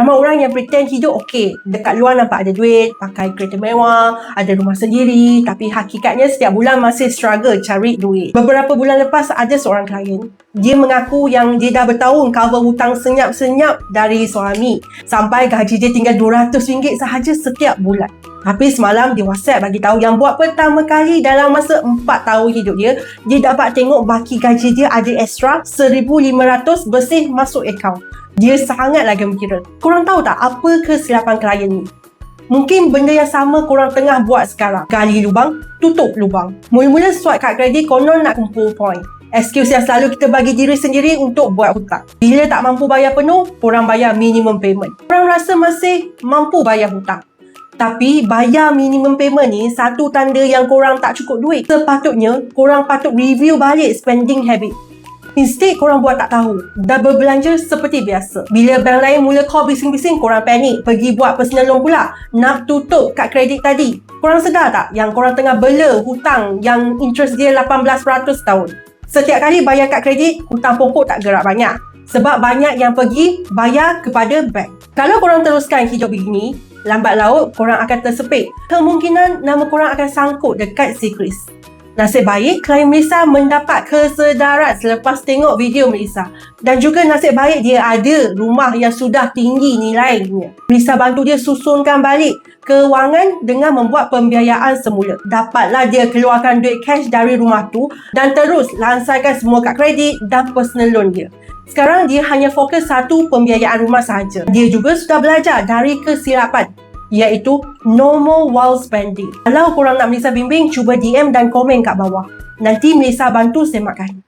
Ramai orang yang pretend hidup okey. Dekat luar nampak ada duit, pakai kereta mewah, ada rumah sendiri. Tapi hakikatnya setiap bulan masih struggle cari duit. Beberapa bulan lepas ada seorang klien. Dia mengaku yang dia dah bertahun cover hutang senyap-senyap dari suami. Sampai gaji dia tinggal RM200 sahaja setiap bulan. Tapi semalam dia WhatsApp bagi tahu yang buat pertama kali dalam masa 4 tahun hidup dia dapat tengok baki gaji dia ada extra RM1,500 bersih masuk akaun. Dia sangatlah gembira. Korang tahu tak apa kesilapan klien ni? Mungkin benda yang sama korang tengah buat sekarang. Gali lubang, tutup lubang. Mula-mula swipe kad kredit konon nak kumpul point. Excuse yang selalu kita bagi diri sendiri untuk buat hutang. Bila tak mampu bayar penuh, korang bayar minimum payment. Korang rasa masih mampu bayar hutang. Tapi bayar minimum payment ni satu tanda yang korang tak cukup duit. Sepatutnya korang patut review balik spending habit. Instead korang buat tak tahu. Dah berbelanja seperti biasa. Bila bank lain mula call bising-bising, korang panik. Pergi buat personal loan pula. Nak tutup kad kredit tadi. Korang sedar tak yang korang tengah bela hutang yang interest dia 18% tahun? Setiap kali bayar kad kredit, hutang pokok tak gerak banyak. Sebab banyak yang pergi bayar kepada bank. Kalau korang teruskan hidup begini, lambat laut korang akan tersepit. Kemungkinan nama korang akan sangkut dekat si Chris. Nasib baik klien Melissa mendapat kesedaran selepas tengok video Melissa. Dan juga nasib baik dia ada rumah yang sudah tinggi nilainya. Melissa bantu dia susunkan balik kewangan dengan membuat pembiayaan semula. Dapatlah dia keluarkan duit cash dari rumah tu dan terus lansaikan semua kad kredit dan personal loan dia. Sekarang dia hanya fokus satu pembiayaan rumah sahaja. Dia juga sudah belajar dari kesilapan, iaitu no more wild spending. Kalau korang nak Melissa bimbing, cuba DM dan komen kat bawah. Nanti Melissa bantu semakkan.